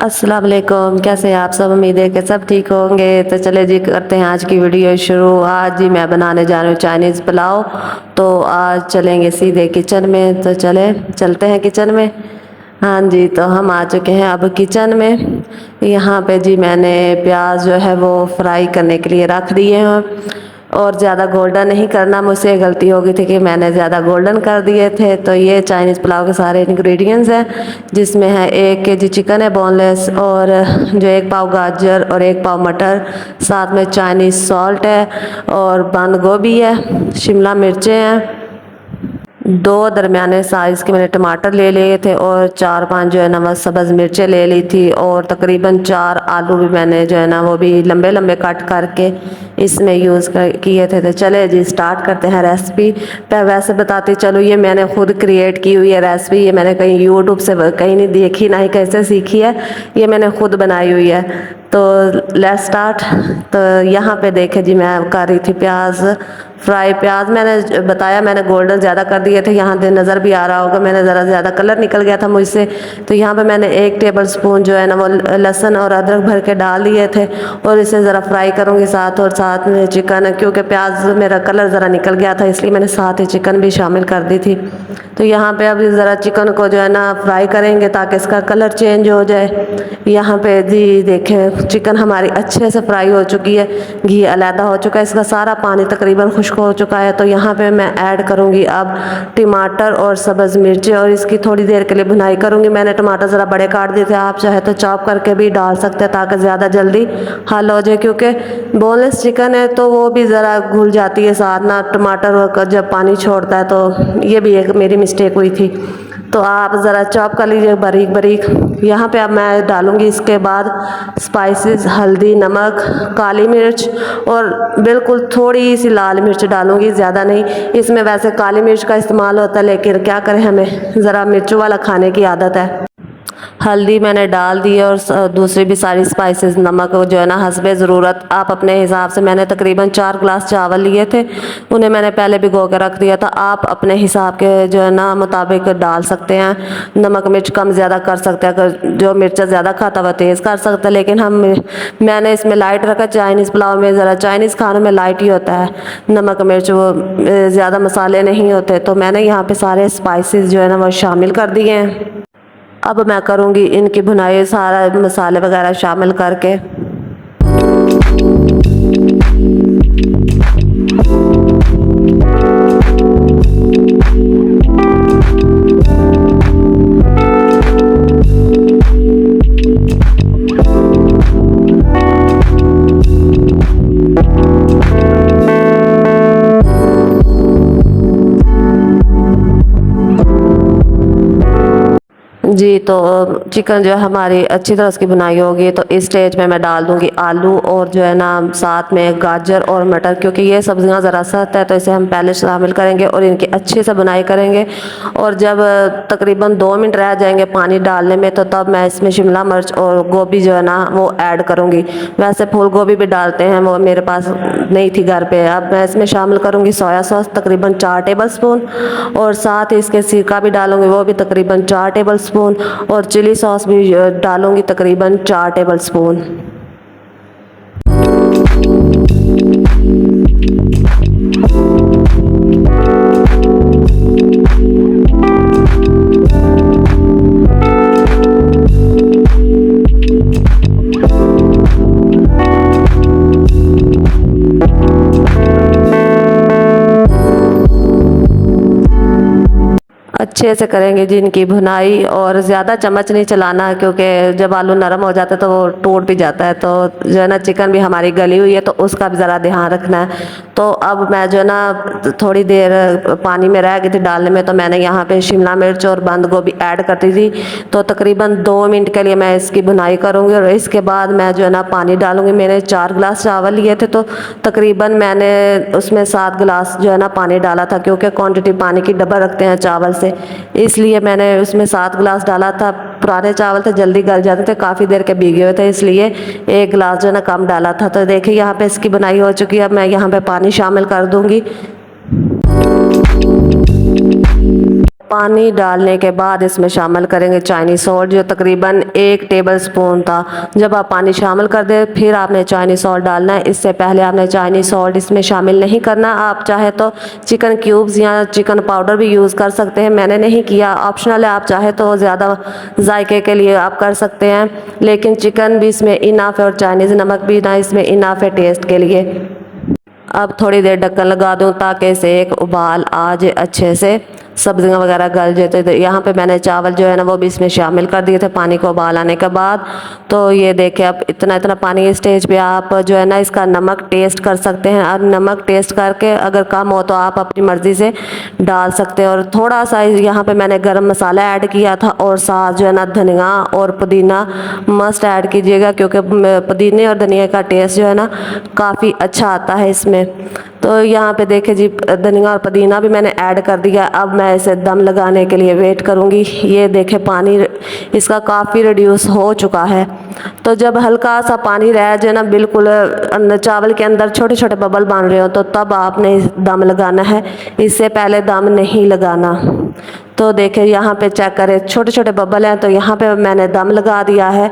अस्सलाम वालेकुम। कैसे हैं आप सब? उम्मीद है कि सब ठीक होंगे। तो चले जी करते हैं आज की वीडियो शुरू। आज जी मैं बनाने जा रही हूँ चाइनीज़ पुलाव। तो आज चलेंगे सीधे किचन में। तो चलते हैं किचन में। हाँ जी, तो हम आ चुके हैं अब किचन में। यहाँ पे जी मैंने प्याज जो है वो फ्राई करने के लिए रख दिए हैं। और ज़्यादा गोल्डन नहीं करना, मुझसे गलती हो गई थी कि मैंने ज़्यादा गोल्डन कर दिए थे। तो ये चाइनीज़ पुलाव के सारे इंग्रेडिएंट्स हैं, जिसमें है 1 केजी चिकन है बोनलेस, और जो 1 पाव गाजर और 1 पाव मटर, साथ में चाइनीज़ सॉल्ट है, और बंद गोभी है, शिमला मिर्चें हैं, 2 दरमियाने साइज़ के मैंने टमाटर ले लिए थे, और 4-5 जो है ना वो सब्ज़ मिर्चें ले ली थी, और तकरीबन 4 आलू भी मैंने जो है ना वो भी लंबे लंबे कट करके इसमें यूज़ किए थे। तो चले जी स्टार्ट करते हैं रेसिपी। वैसे बताती चलो, ये मैंने खुद क्रिएट की हुई है रेसिपी। ये मैंने कहीं यूट्यूब से कहीं नहीं देखी, ना ही कैसे सीखी है, ये मैंने खुद बनाई हुई है। तो लेट्स स्टार्ट। तो यहाँ पे देखे जी मैं कर रही थी प्याज फ्राई। प्याज मैंने बताया मैंने गोल्डन ज़्यादा कर दिए थे, यहाँ नज़र भी आ रहा होगा मैंने ज़रा ज़्यादा कलर निकल गया था मुझसे। तो यहाँ पे मैंने 1 टेबल स्पून जो है ना वो लहसुन और अदरक भर के डाल दिए थे, और इसे ज़रा फ्राई करूँगी साथ, और साथ में चिकन, क्योंकि प्याज मेरा कलर ज़रा निकल गया था इसलिए मैंने साथ ही चिकन भी शामिल कर दी थी। तो यहाँ पे अब ज़रा चिकन को जो है ना फ्राई करेंगे ताकि इसका कलर चेंज हो जाए। यहाँ पे जी देखें चिकन हमारी अच्छे से फ्राई हो चुकी है, घी अलहदा हो चुका है, इसका सारा पानी तकरीबन खुश्क हो चुका है। तो यहाँ पे मैं ऐड करूँगी अब टमाटर और सब्ज़ मिर्चें, और इसकी थोड़ी देर के लिए भुनाई करूँगी। मैंने टमाटर ज़रा बड़े काट दिए थे, आप चाहे तो चॉप करके भी डाल सकते हैं ताकि ज़्यादा जल्दी हल हो जाए, क्योंकि बोनलेस चिकन है तो वो भी ज़रा घुल जाती है साथ ना टमाटर जब पानी छोड़ता है। तो ये भी एक मेरी मिस्टेक हुई थी, तो आप ज़रा चॉप कर लीजिए बारीक बारीक। यहाँ पे अब मैं डालूँगी इसके बाद स्पाइसेस, हल्दी, नमक, काली मिर्च, और बिल्कुल थोड़ी सी लाल मिर्च डालूँगी, ज़्यादा नहीं। इसमें वैसे काली मिर्च का इस्तेमाल होता है, लेकिन क्या करें हमें ज़रा मिर्चों वाला खाने की आदत है। हल्दी मैंने डाल दी है, और दूसरी भी सारी स्पाइसेस, नमक जो है ना हस्बे ज़रूरत, आप अपने हिसाब से। मैंने तकरीबन 4 ग्लास चावल लिए थे, उन्हें मैंने पहले भिगो के रख दिया था। आप अपने हिसाब के जो है ना मुताबिक डाल सकते हैं। नमक मिर्च कम ज़्यादा कर सकते हैं, अगर जो मिर्च ज़्यादा खाता वह तेज़ कर सकता है, लेकिन मैंने इसमें लाइट रखा। चाइनीज़ पुलाव में ज़रा चाइनीज़ खानों में लाइट ही होता है, नमक मिर्च वो ज़्यादा मसाले नहीं होते। तो मैंने यहाँ पे सारे स्पाइसेस जो है ना वो शामिल कर दिए हैं। अब मैं करूँगी इनकी भुनाई सारा मसाले वगैरह शामिल करके। जी तो चिकन जो हमारी अच्छी तरह उसकी बुनाई होगी, तो इस स्टेज में मैं डाल दूंगी आलू, और जो है ना साथ में गाजर और मटर, क्योंकि ये सब्जियां ज़रा सख्त है तो इसे हम पहले शामिल करेंगे और इनकी अच्छे से बुनाई करेंगे। और जब तकरीबन 2 मिनट रह जाएंगे पानी डालने में, तो तब मैं इसमें शिमला मिर्च और गोभी जो है ना वो ऐड करूँगी। वैसे फूल गोभी भी डालते हैं, वो मेरे पास नहीं थी घर पर। अब मैं इसमें शामिल करूँगी सोया सॉस तकरीबन 4 टेबल स्पून, और साथ ही इसके सिरका भी डालूँगी, वो भी तकरीबन 4 टेबल स्पून, और चिली सॉस भी डालूंगी तकरीबन 4 टेबल स्पून। अच्छे से करेंगे जी इनकी भुनाई, और ज़्यादा चम्मच नहीं चलाना, क्योंकि जब आलू नरम हो जाता है तो वो टूट भी जाता है। तो जो है ना चिकन भी हमारी गली हुई है, तो उसका भी ज़रा ध्यान रखना है। तो अब मैं जो है ना थोड़ी देर पानी में रह गई थी डालने में, तो मैंने यहाँ पे शिमला मिर्च और बंद गोभी ऐड कर दी थी। तो तकरीबन 2 मिनट के लिए मैं इसकी भुनाई करूँगी, और इसके बाद मैं जो है ना पानी डालूँगी। मैंने 4 गिलास चावल लिए थे, तो तकरीबन मैंने उसमें 7 गिलास जो है ना पानी डाला था, क्योंकि क्वांटिटी पानी की डबल रखते हैं चावल से, इसलिए मैंने उसमें 7 गिलास डाला था। पुराने चावल थे जल्दी गल जाते थे, काफ़ी देर के भीगे हुए थे, इसलिए 1 गिलास जो है ना कम डाला था। तो देखिए यहाँ पे इसकी बुनाई हो चुकी है। अब मैं यहाँ पे पानी शामिल कर दूंगी। पानी डालने के बाद इसमें शामिल करेंगे चाइनीज सॉल्ट, जो तकरीबन 1 टेबल स्पून था। जब आप पानी शामिल कर दे फिर आपने चाइनीज सॉल्ट डालना है, इससे पहले आपने चाइनीज सॉल्ट इसमें शामिल नहीं करना। आप चाहे तो चिकन क्यूब्स या चिकन पाउडर भी यूज़ कर सकते हैं, मैंने नहीं किया, ऑप्शनल है। आप चाहे तो ज़्यादा जायके के लिए आप कर सकते हैं, लेकिन चिकन भी इसमें इनफ है और चाइनीज़ नमक भी ना इसमें इनफ है टेस्ट के लिए। अब थोड़ी देर ढक्कन लगा दूं ताकि इसे एक उबाल आ जाए अच्छे से, सब्जियां वगैरह गल जाते। तो यहाँ पे मैंने चावल जो है ना वो भी इसमें शामिल कर दिए थे पानी को उबाल आने के बाद। तो ये देखें अब इतना इतना पानी, इस स्टेज पे आप जो है ना इसका नमक टेस्ट कर सकते हैं, और नमक टेस्ट करके अगर कम हो तो आप अपनी मर्ज़ी से डाल सकते हैं। और थोड़ा सा यहाँ पे मैंने गरम मसाला ऐड किया था, और साथ जो है ना धनिया और पुदीना मस्ट ऐड कीजिएगा, क्योंकि पुदीने और धनिया का टेस्ट जो है ना काफ़ी अच्छा आता है इसमें। तो यहाँ पे देखे जी धनिया और पुदीना भी मैंने ऐड कर दिया। अब मैं इसे दम लगाने के लिए वेट करूँगी। ये देखे पानी इसका काफ़ी रिड्यूस हो चुका है। तो जब हल्का सा पानी रह जाए ना, बिल्कुल चावल के अंदर छोटे छोटे बबल बन रहे हो, तो तब आपने दम लगाना है, इससे पहले दम नहीं लगाना। तो देखे यहाँ पे चेक करें छोटे छोटे बबल हैं, तो यहाँ पे मैंने दम लगा दिया है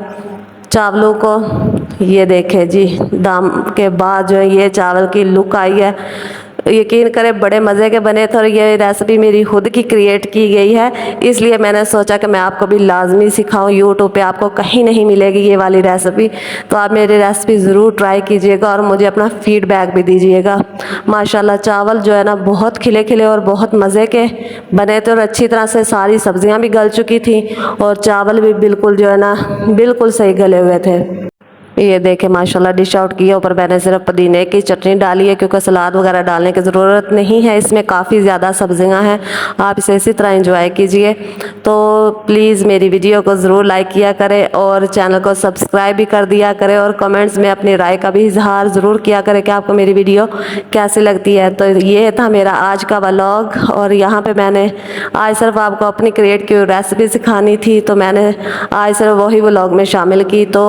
चावलों को। ये देखे जी दम के बाद जो है ये चावल की लुक आई है, यकीन करें बड़े मज़े के बने थे। और ये रेसिपी मेरी खुद की क्रिएट की गई है, इसलिए मैंने सोचा कि मैं आपको भी लाजमी सिखाऊं। यूट्यूब पे आपको कहीं नहीं मिलेगी ये वाली रेसिपी, तो आप मेरी रेसिपी ज़रूर ट्राई कीजिएगा और मुझे अपना फीडबैक भी दीजिएगा। माशाल्लाह चावल जो है ना बहुत खिले खिले और बहुत मज़े के बने थे, और अच्छी तरह से सारी सब्जियां भी गल चुकी थी और चावल भी बिल्कुल जो है ना बिल्कुल सही गले हुए थे। ये देखें माशाल्लाह डिश आउट किया। ऊपर मैंने सिर्फ पुदीने की चटनी डाली है, क्योंकि सलाद वगैरह डालने की ज़रूरत नहीं है, इसमें काफ़ी ज़्यादा सब्जियां हैं। आप इसे इसी तरह एंजॉय कीजिए। तो प्लीज़ मेरी वीडियो को ज़रूर लाइक किया करें और चैनल को सब्सक्राइब भी कर दिया करें, और कमेंट्स में अपनी राय का भी इजहार ज़रूर किया करें कि आपको मेरी वीडियो कैसी लगती है। तो ये था मेरा आज का व्लॉग, और यहाँ पर मैंने आज सिर्फ आपको अपनी क्रिएट की रेसिपी सिखानी थी, तो मैंने आज सिर्फ वही व्लॉग में शामिल की। तो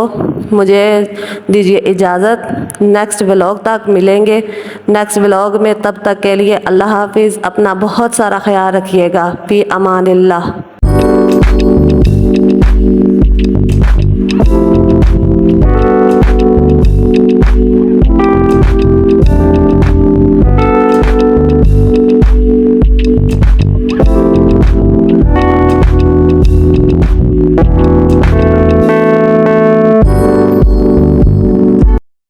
मुझे दीजिए इजाज़त, नेक्स्ट व्लॉग तक मिलेंगे नेक्स्ट व्लॉग में। तब तक के लिए अल्लाह हाफिज़, अपना बहुत सारा ख्याल रखिएगा। फी अमानिल्लाह।